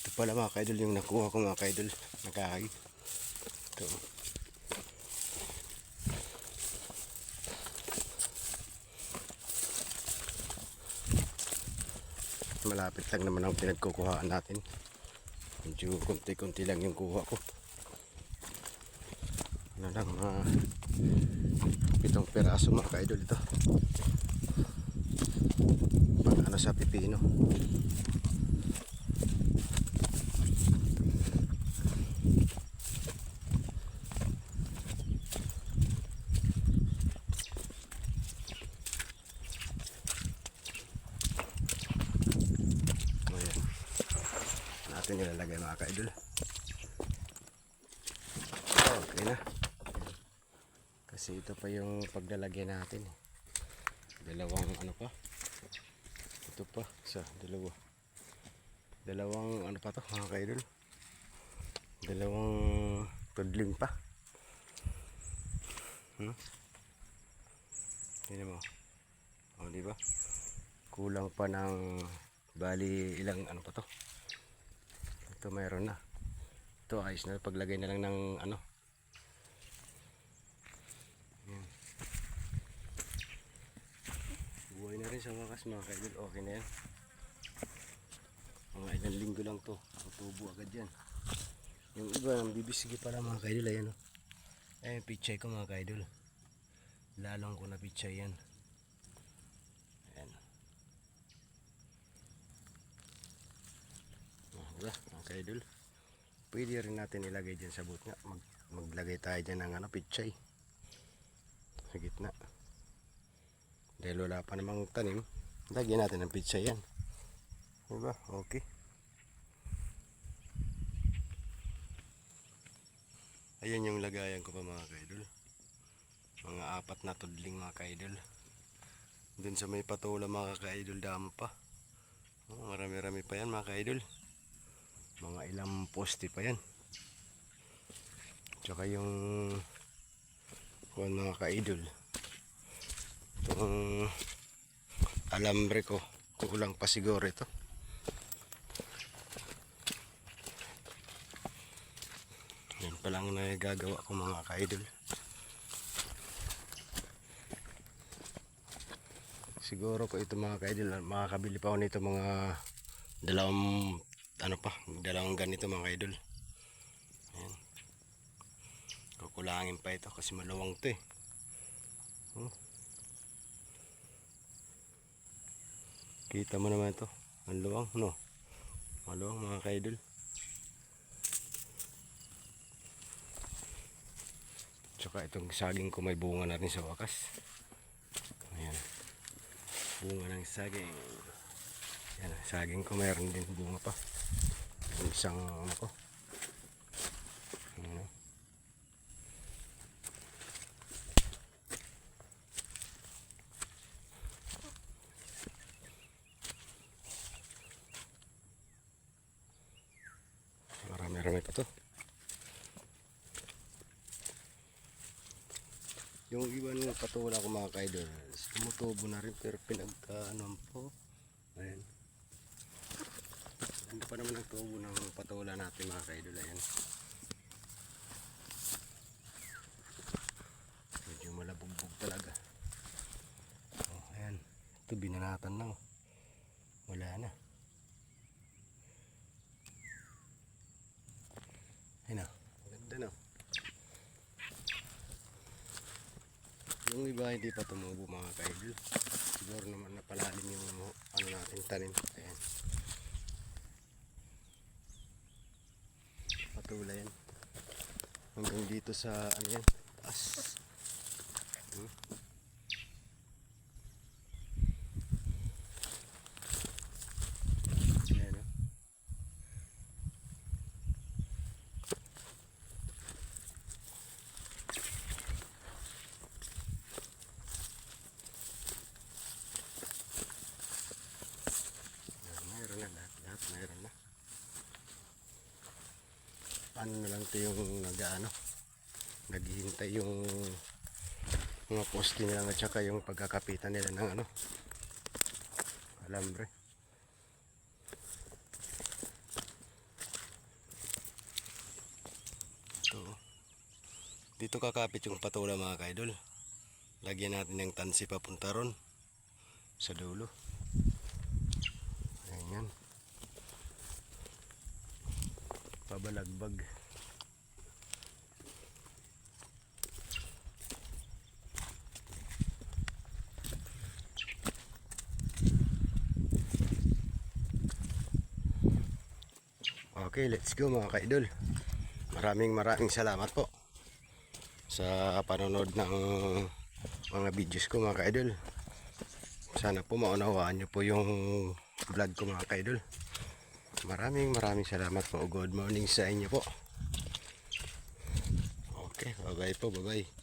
Ito pala mga kaidol yung nakuha ko mga kaidol. Nakahagi. Ito. Malapit lang naman ang pinagkukuhaan natin. Medyo konti-konti lang yung kuha ko. Ano lang, 7 piraso mga kaidol ito. Pang ano sa pipino. Natin nilalagay mga kaidol. Okay na. Kasi ito pa yung paglalagay natin. Dalawang ano pa. Ito pa. Dalawang ano pa to mga kaidol. Dalawang tudling pa. Tingnan mo. O diba? Kulang pa ng bali ilang ano pa to. Ito mayroon na. Ito ayos na paglagay na lang ng ano. Yan. Buhay na rin sa wakas mga kaidol. Okay na yan. Mga ilang linggo lang to. Tutubo agad yan. Yung iba nang bibisigi pala mga kaidol. Ayan o. Ayan pichay ko mga kaidol. Lalong ko na pichay yan. Ayan. Diba mga kaidol? Pwede rin natin ilagay dyan sa boot nga. Maglagay tayo dyan ng ano, pichay. Sa gitna. Dahil wala pa namang tanim, lagyan natin ng pichay yan. Diba? Okay. Ayan yung lagayan ko pa mga kaidol. Mga 4 na tudling mga kaidol. Dun sa may patula mga kaidol damo pa. Marami-rami pa yan mga kaidol. Mga ilang poste pa yan. Tsaka yung mga kaidol. Itong alambre ko. Kulang pa siguro ito. Yan pa lang na gagawa ko mga kaidol. Siguro ko ito mga kaidol. Makakabili pa ako nito mga dalawang ganito mga kaidol. Ayan. Kukulangin pa ito kasi maluwang ito eh. Kita mo naman ito. Ang luwang, no? Maluwang mga kaidol. Tsaka itong saging ko may bunga na rin sa wakas. Ayan. Bunga ng saging. Ayan, saging ko mayroon din bunga pa. Yung isang ano ko. Ayan. Marami-rami pa to. Yung iba ng patula ko mga kaidol, tumutubo na rin pero pinagka-ano po. Ayan. Ganda pa naman ang tubo ng patula natin mga kaidol. Ayan. Medyo malabugbog talaga. Oh, ayan. Ito binanatan lang. Wala na. Ayan o. Ganda na. Yung iba hindi pa tumubo mga kaidol. Siguro naman napalalim yung ano natin tanim. Ayan. Patula yan. Hanggang dito sa ano yan. Taas. Ayan o. Mayroon na lahat mayroon na. Ano na lang ito yung naghihintay yung mga poste nila at saka yung pagkakapitan nila ng ano, alambre. Dito kakapit yung patula mga kaidol. Lagyan natin ng tansi papunta ron sa dulo. Ayan. Pabalagbag. Okay, let's go mga kaidol. Maraming salamat po sa panonood ng mga videos ko mga kaidol. Sana po maunawaan nyo po yung vlog ko mga kaidol. Maraming salamat po. Good morning sa inyo po. Okay, bye bye po, bye bye.